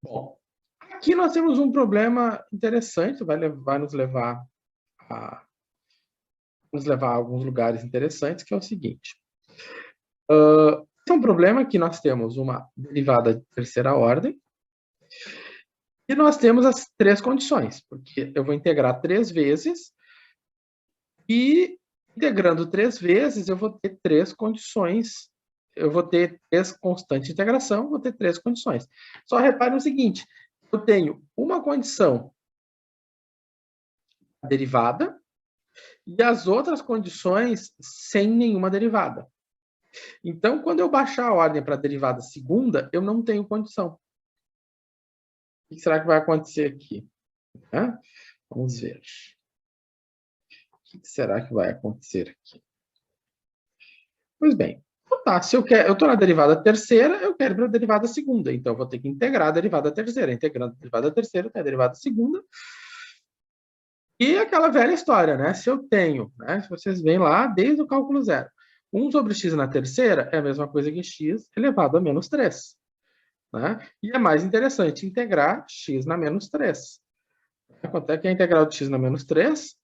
Bom, aqui nós temos um problema interessante, vai nos levar a alguns lugares interessantes, que é o seguinte. Esse é um problema que nós temos uma derivada de terceira ordem e nós temos as três condições, porque eu vou integrar 3 vezes e integrando 3 vezes eu vou ter 3 condições, eu vou ter 3 constantes de integração, vou ter 3 condições. Só repare no seguinte, eu tenho uma condição derivada e as outras condições sem nenhuma derivada. Então, quando eu baixar a ordem para a derivada segunda, eu não tenho condição. O que será que vai acontecer aqui? Vamos ver. O que será que vai acontecer aqui? Pois bem, tá, se eu estou na derivada terceira, eu quero ir para a derivada segunda. Então, eu vou ter que integrar a derivada terceira. Integrando a derivada terceira, eu tenho a derivada segunda. E aquela velha história, né? Se eu tenho, né? Se vocês veem lá, desde o cálculo zero, 1 sobre x na terceira é a mesma coisa que x elevado a menos 3. Né? E é mais interessante integrar x na menos 3. Quanto é que a integral de x na menos 3?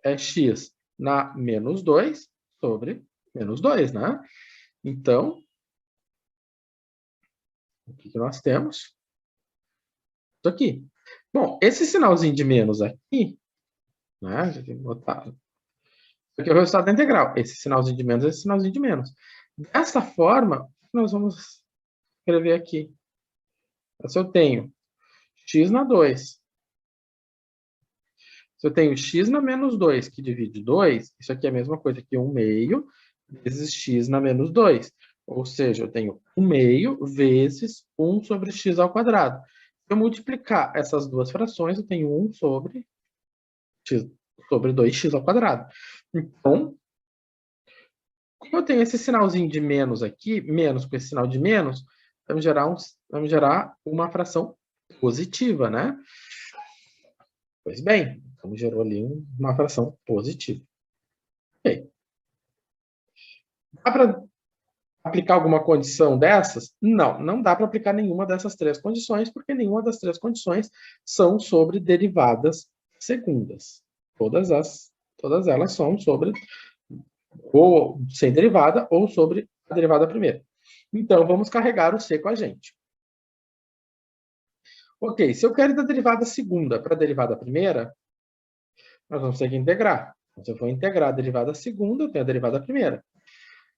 É x na menos 2 sobre menos 2, né? Então, o que nós temos? Isso aqui. Bom, esse sinalzinho de menos aqui, né? Já tem que botar. Isso aqui é o resultado da integral. Esse sinalzinho de menos, esse sinalzinho de menos. Dessa forma, nós vamos escrever aqui. Se eu tenho x na 2, se eu tenho x na menos 2, que divide 2, isso aqui é a mesma coisa que 1 meio vezes x na menos 2. Ou seja, eu tenho 1 meio vezes 1 sobre x ao quadrado. Se eu multiplicar essas duas frações, eu tenho 1 sobre x sobre 2x ao quadrado. Então, como eu tenho esse sinalzinho de menos aqui, menos com esse sinal de menos, vamos gerar uma fração positiva, né? Pois bem, então gerou ali uma fração positiva. Ok. Dá para aplicar alguma condição dessas? Não, não dá para aplicar nenhuma dessas três condições, porque nenhuma das três condições são sobre derivadas segundas. Todas elas são sobre ou sem derivada ou sobre a derivada primeira. Então, vamos carregar o C com a gente. Ok, se eu quero ir da derivada segunda para a derivada primeira, nós vamos ter que integrar. Então, se eu for integrar a derivada segunda, eu tenho a derivada primeira.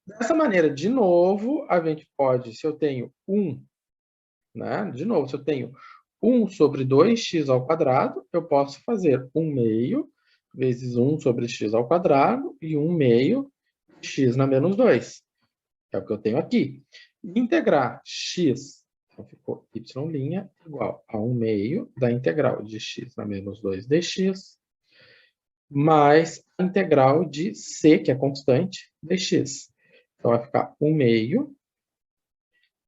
Dessa maneira, de novo, a gente pode, se eu tenho 1, né? De novo, se eu tenho 1 sobre 2x ao quadrado, eu posso fazer 1 meio vezes 1 sobre x ao quadrado e 1 meio x na menos 2. É o que eu tenho aqui. Integrar x, então ficou y' igual a 1 meio da integral de x na menos 2 dx, mais a integral de c, que é constante, dx. Então, vai ficar 1 meio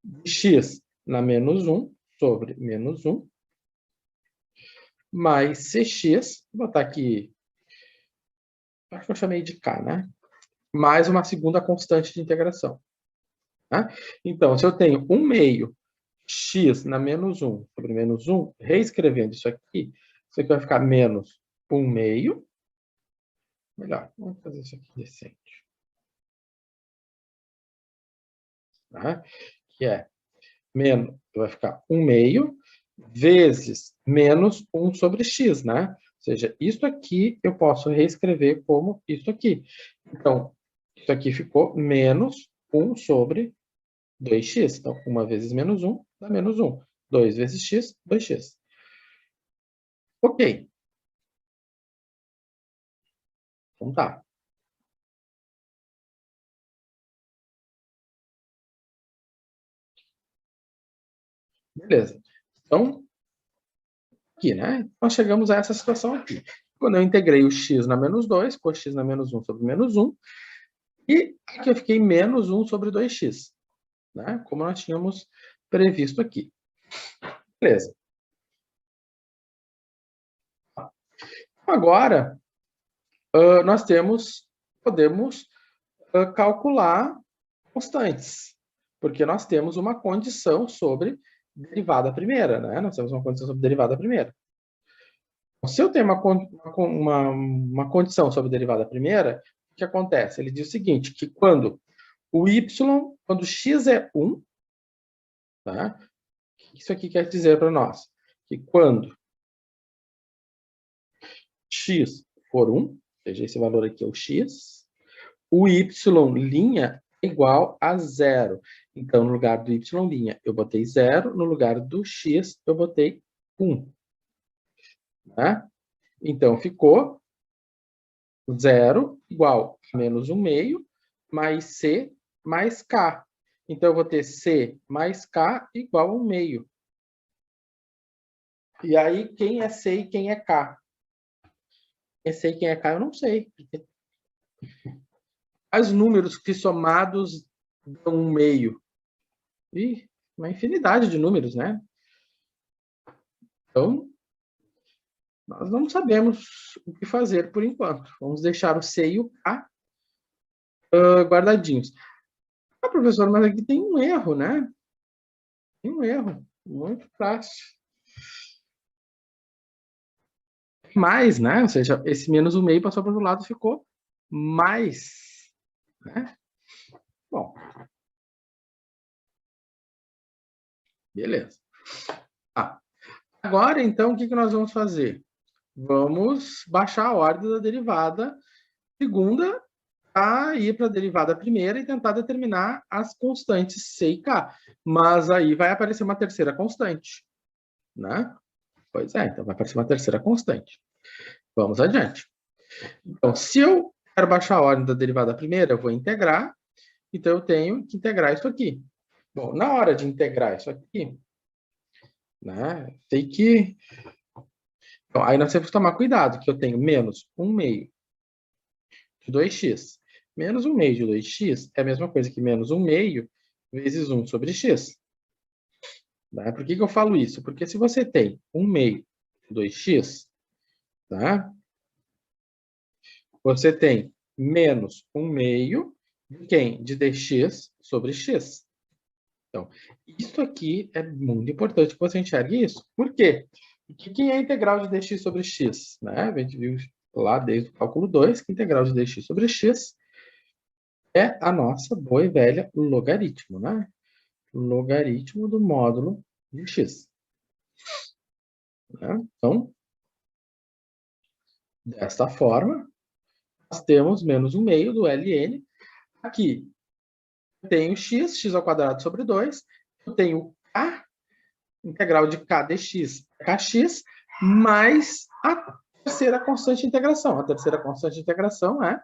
de x na menos 1 sobre menos 1, mais cx, vou botar aqui, acho que eu chamei de k, né? Mais uma segunda constante de integração. Tá? Então, se eu tenho 1 meio x na menos 1 sobre menos 1, reescrevendo isso aqui vai ficar menos 1 meio. Melhor, vamos fazer isso aqui decente. Tá? Que é menos, vai ficar 1 meio vezes menos 1 sobre x, né? Ou seja, isso aqui eu posso reescrever como isso aqui. Então, isso aqui ficou menos 1 sobre 2x. Então, 1 vezes menos 1 dá menos 1. 2 vezes x, 2x. Ok. Então tá. Beleza. Então, aqui, né? Nós chegamos a essa situação aqui. Quando eu integrei o x na menos 2, ficou x na menos 1 sobre menos 1. E aqui eu fiquei menos 1 sobre 2x. Né? Como nós tínhamos previsto aqui. Beleza. Agora, nós podemos calcular constantes, porque nós temos uma condição sobre derivada primeira, né? Nós temos uma condição sobre derivada primeira. Se eu tenho uma condição sobre derivada primeira, o que acontece? Ele diz o seguinte, que quando quando x é 1, tá? O que isso aqui quer dizer para nós? Que quando x for 1, ou seja, esse valor aqui é o x, o y' é igual a 0. Então, no lugar do y', eu botei 0, no lugar do x, eu botei 1. Tá? Então, ficou 0 igual a menos 1 meio, mais c mais k. Então, eu vou ter c mais k igual a 1 meio. E aí, quem é c e quem é k? Quem é c e quem é k, eu não sei. Quais números que somados dão 1 meio? Ih, uma infinidade de números, né? Então, nós não sabemos o que fazer por enquanto. Vamos deixar o C e o K guardadinhos. Ah, professor, mas aqui tem um erro, né? Tem um erro. Muito fácil. Mais, né? Ou seja, esse menos 1 meio passou para o outro lado e ficou mais. Né? Bom. Beleza. Ah, agora, então, o que nós vamos fazer? Vamos baixar a ordem da derivada segunda a ir para a derivada primeira e tentar determinar as constantes C e K. Mas aí vai aparecer uma terceira constante, né? Pois é, então vai aparecer uma terceira constante. Vamos adiante. Então, se eu quero baixar a ordem da derivada primeira, eu vou integrar. Então, eu tenho que integrar isso aqui. Bom, na hora de integrar isso aqui, né, tem que... Então, aí nós temos que tomar cuidado, que eu tenho menos 1 meio de 2x. Menos 1 meio de 2x é a mesma coisa que menos 1 meio vezes 1 sobre x. Tá? Por que eu falo isso? Porque se você tem 1 meio de 2x, tá? Você tem menos 1 meio de quem? De dx sobre x. Então, isso aqui é muito importante que você enxergue isso. Por quê? Porque quem é a integral de dx sobre x? Né? A gente viu lá desde o cálculo 2 que a integral de dx sobre x é a nossa boa e velha logaritmo, né? Logaritmo do módulo de x. Né? Então, desta forma, nós temos menos 1 meio do ln. Aqui, eu tenho x ao quadrado sobre 2. Eu tenho k, integral de k dx, kx, mais a terceira constante de integração. A terceira constante de integração é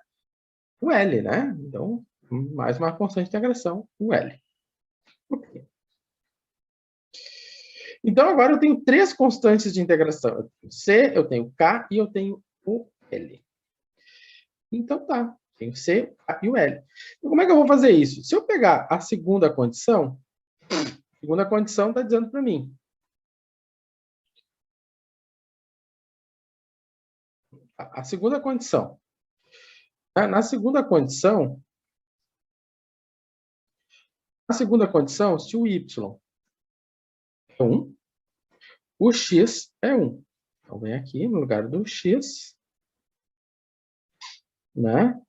o L, né? Então, mais uma constante de integração, o L. Okay. Então, agora eu tenho três constantes de integração. Eu tenho C, eu tenho K e eu tenho o L. Então, tá. Tenho o C, o K e o L. Então, como é que eu vou fazer isso? Se eu pegar a segunda condição está dizendo para mim. A segunda condição. Na segunda condição, se o y é 1, o x é 1. Então, vem aqui no lugar do x, né?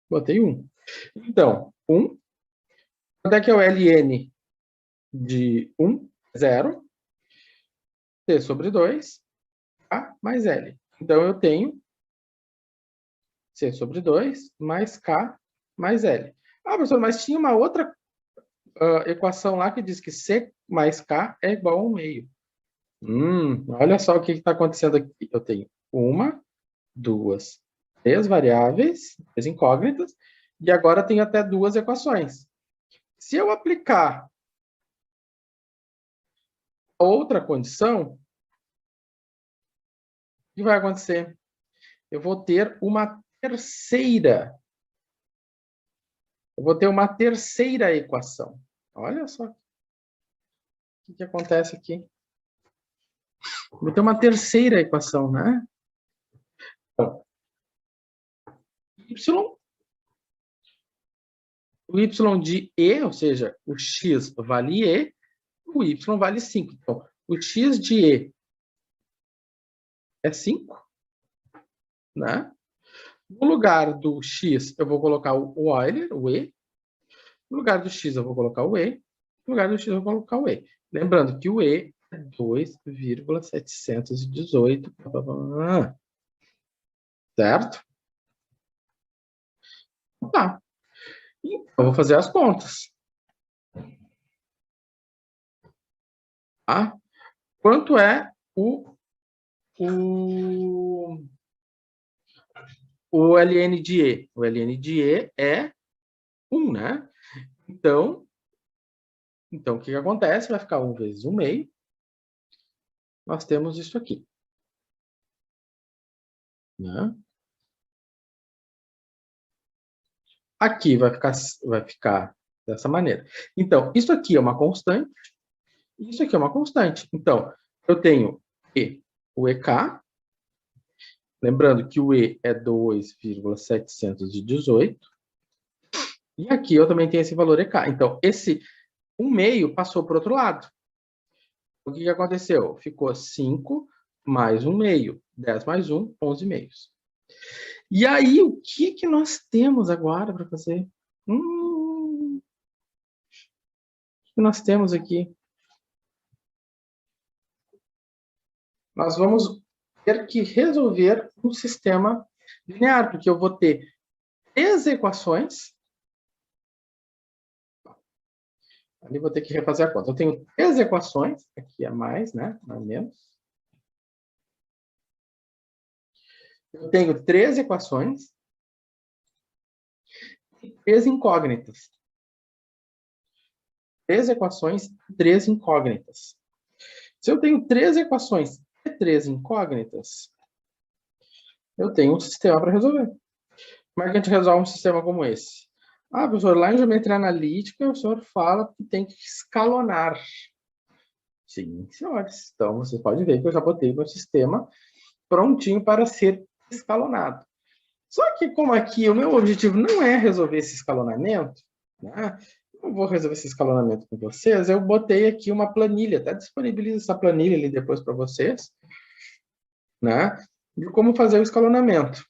Botei 1. Então, 1. Quanto é que é o ln de 1? 0. C sobre 2, K mais L. Então, eu tenho C sobre 2 mais K mais L. Ah, professor, mas tinha uma outra equação lá que diz que C mais K é igual a 1 meio. Olha só o que está acontecendo aqui. Eu tenho 1, 2, 3 variáveis, 3 incógnitas, e agora tenho até 2 equações. Se eu aplicar outra condição, o que vai acontecer? Eu vou ter uma terceira. Eu vou ter uma terceira equação. Olha só o que acontece aqui. Vou ter uma terceira equação, né? Então, o y de E, ou seja, o x vale E, o y vale 5. Então, o x de e é 5, né? No lugar do x, eu vou colocar o Euler, o e. No lugar do x, eu vou colocar o e. No lugar do x, eu vou colocar o e. Lembrando que o e é 2,718. Certo? Tá. Então, eu vou fazer as contas. Tá? Quanto é o ln de e? O ln de e é 1, né? Então, o que acontece? Vai ficar 1 vezes 1 meio. Nós temos isso aqui. Né? Aqui vai ficar dessa maneira. Então, isso aqui é uma constante. Isso aqui é uma constante. Então, eu tenho o EK. Lembrando que o E é 2,718. E aqui eu também tenho esse valor EK. Então, esse 1 meio passou para o outro lado. O que aconteceu? Ficou 5 mais 1 meio. 10 mais 1, 11 meios. E aí, o que nós temos agora para fazer? O que nós temos aqui? Nós vamos ter que resolver um sistema linear, porque eu vou ter 3 equações. Ali vou ter que refazer a conta. Eu tenho 3 equações, aqui é mais, né? Não é menos. Eu tenho 3 equações e 3 incógnitas. 3 equações e 3 incógnitas. Se eu tenho 3 equações e 3 incógnitas, eu tenho um sistema para resolver. Como é que a gente resolve um sistema como esse? Ah, professor, lá em geometria analítica, o senhor fala que tem que escalonar. Sim, senhores. Então, você pode ver que eu já botei meu sistema prontinho para ser escalonado. Só que, como aqui o meu objetivo não é resolver esse escalonamento, né? Não vou resolver esse escalonamento com vocês, eu botei aqui uma planilha, até disponibilizo essa planilha ali depois para vocês, né? De como fazer o escalonamento.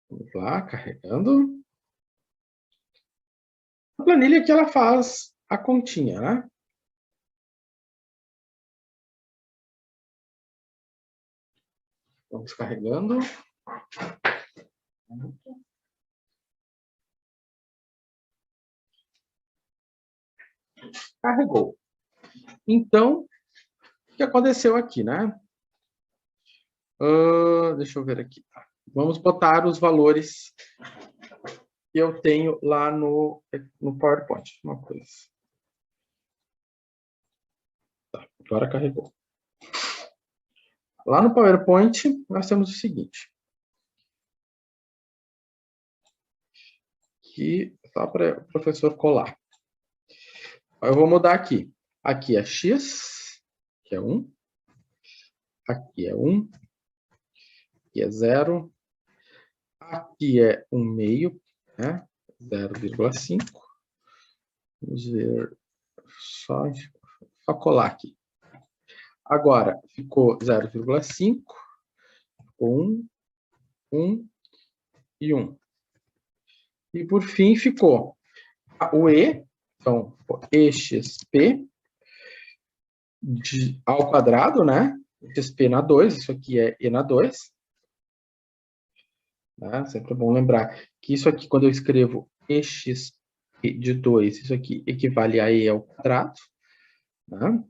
Vamos lá, carregando. A planilha que ela faz a continha, né? Vamos carregando. Carregou. Então, o que aconteceu aqui, né? Deixa eu ver aqui. Vamos botar os valores que eu tenho lá no PowerPoint. Uma coisa. Tá, agora carregou. Lá no PowerPoint, nós temos o seguinte. Aqui, só para o professor colar. Eu vou mudar aqui. Aqui é x, que é 1. Aqui é 1. Aqui é 0. Aqui é 1 meio, né? 0,5. Vamos ver, só colar aqui. Agora, ficou 0,5, 1, 1 e 1. E, por fim, ficou o E, então, exp ao quadrado, né? Exp na 2, isso aqui é E na 2. Né? Sempre é bom lembrar que isso aqui, quando eu escrevo exp de 2, isso aqui equivale a E ao quadrado. Né?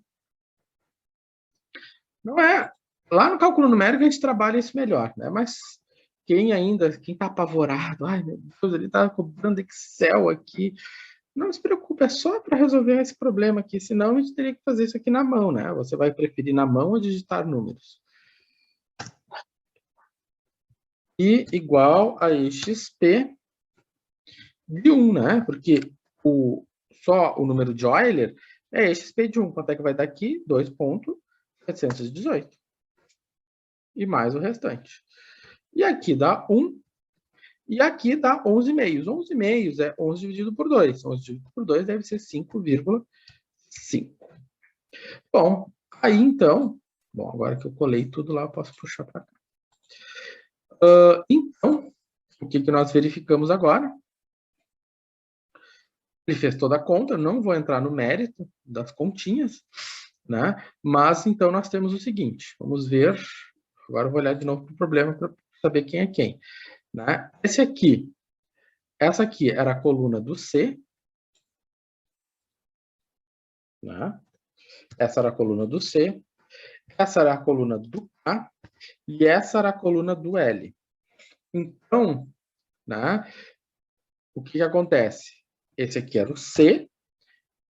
Não é... Lá no cálculo numérico a gente trabalha isso melhor, né? Mas quem está apavorado, ai meu Deus, ele está cobrando Excel aqui, não se preocupe, é só para resolver esse problema aqui, senão a gente teria que fazer isso aqui na mão, né? Você vai preferir na mão ou digitar números? E igual a xp de 1, né? Porque só o número de Euler é xp de 1. Quanto é que vai dar aqui? 2,718. E mais o restante. E aqui dá 1. E aqui dá 11 meios. 11 meios é 11 dividido por 2. 11 dividido por 2 deve ser 5,5. Bom, aí então... Bom, agora que eu colei tudo lá, eu posso puxar para cá. Então, o que nós verificamos agora? Ele fez toda a conta, não vou entrar no mérito das continhas, né? Mas, então, nós temos o seguinte, vamos ver, agora eu vou olhar de novo para o problema para saber quem é quem, né? Essa aqui era a coluna do C, né? Essa era a coluna do C, essa era a coluna do K, e essa era a coluna do L. Então, né, o que acontece? Esse aqui era o C,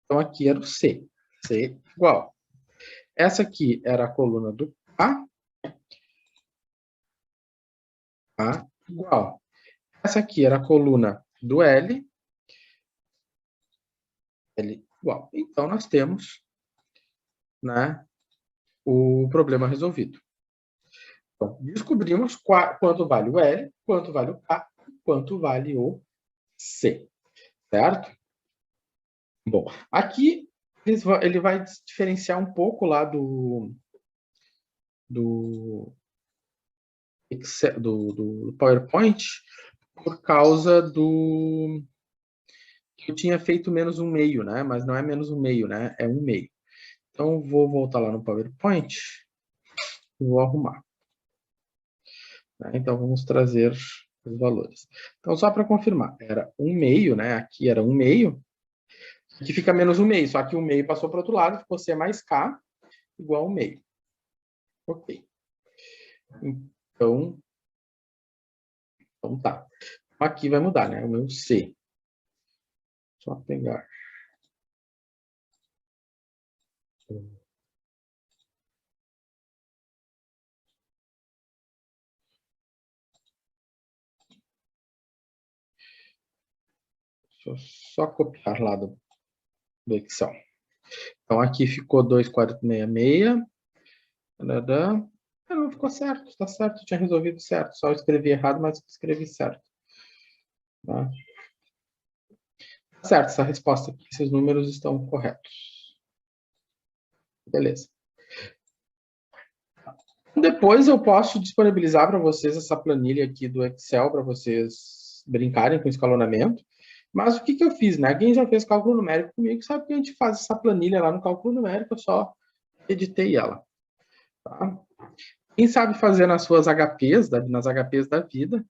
então aqui era o C. C igual. Essa aqui era a coluna do K, K igual. Essa aqui era a coluna do L, L igual. Então, nós temos, né, o problema resolvido. Então, descobrimos quanto vale o L, quanto vale o K, quanto vale o C, certo? Bom, aqui ele vai diferenciar um pouco lá do PowerPoint por causa do que eu tinha feito menos um meio, né? Mas não é menos um meio, né? É um meio. Então, vou voltar lá no PowerPoint e vou arrumar. Né? Então, vamos trazer os valores. Então, só para confirmar, era um meio, né? Aqui era um meio, aqui fica menos um meio, só que o meio passou para o outro lado, ficou C mais K igual a um meio. Ok. Então tá. Aqui vai mudar, né? O meu C. Só pegar. Deixa eu só copiar lá do Excel. Então, aqui ficou 2,466. Não, ficou certo, está certo, tinha resolvido certo. Só eu escrevi errado, mas escrevi certo. Tá certo, essa resposta aqui, esses números estão corretos. Beleza. Depois eu posso disponibilizar para vocês essa planilha aqui do Excel para vocês brincarem com escalonamento. Mas o que eu fiz, né? Quem já fez cálculo numérico comigo sabe que a gente faz essa planilha lá no cálculo numérico, eu só editei ela. Tá? Quem sabe fazer nas suas HPs, nas HPs da vida,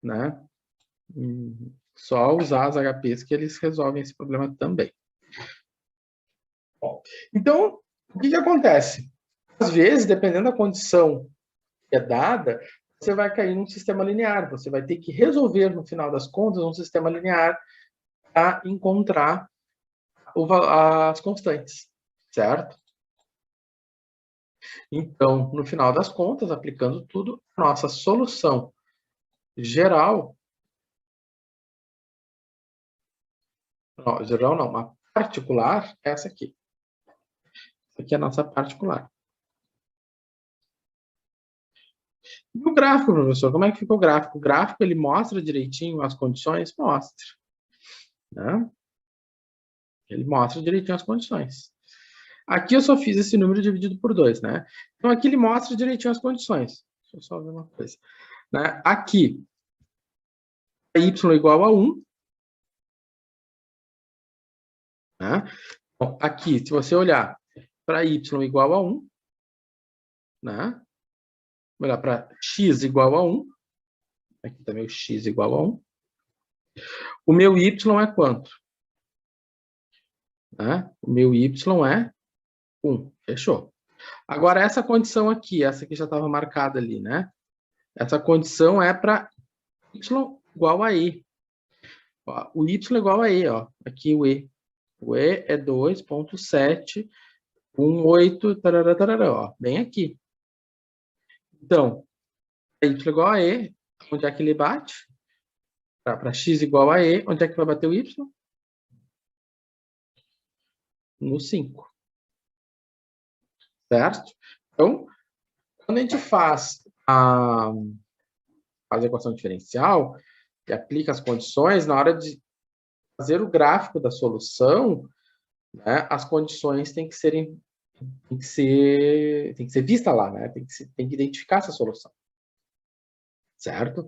né? Só usar as HPs que eles resolvem esse problema também. Bom, então, o que acontece? Às vezes, dependendo da condição que é dada, você vai cair num sistema linear. Você vai ter que resolver, no final das contas, um sistema linear para encontrar as constantes, certo? Então, no final das contas, aplicando tudo, nossa solução geral, não, a particular é essa aqui. Essa aqui é a nossa particular. E o gráfico, professor, como é que fica o gráfico? O gráfico, ele mostra direitinho as condições? Mostra. Né? Ele mostra direitinho as condições. Aqui eu só fiz esse número dividido por 2, né? Então, aqui ele mostra direitinho as condições. Deixa eu só ver uma coisa. Né? Aqui, y igual a 1. Né? Bom, aqui, se você olhar para y igual a 1, né? Olhar para x igual a 1. Aqui também o x igual a 1. O meu y é quanto? Né? O meu y é 1. Fechou. Agora, essa condição aqui, essa que já estava marcada ali, né? Essa condição é para y igual a e. Ó, o y igual a e, ó. Aqui o e. O e é 2,718, tarará, tarará, ó. Bem aqui. Então, y igual a e, onde é que ele bate? Para x igual a e, onde é que vai bater o y? No 5. Certo? Então, quando a gente faz a equação diferencial, e aplica as condições, na hora de fazer o gráfico da solução, né, as condições têm que ser vista lá, né? Tem que identificar essa solução, certo?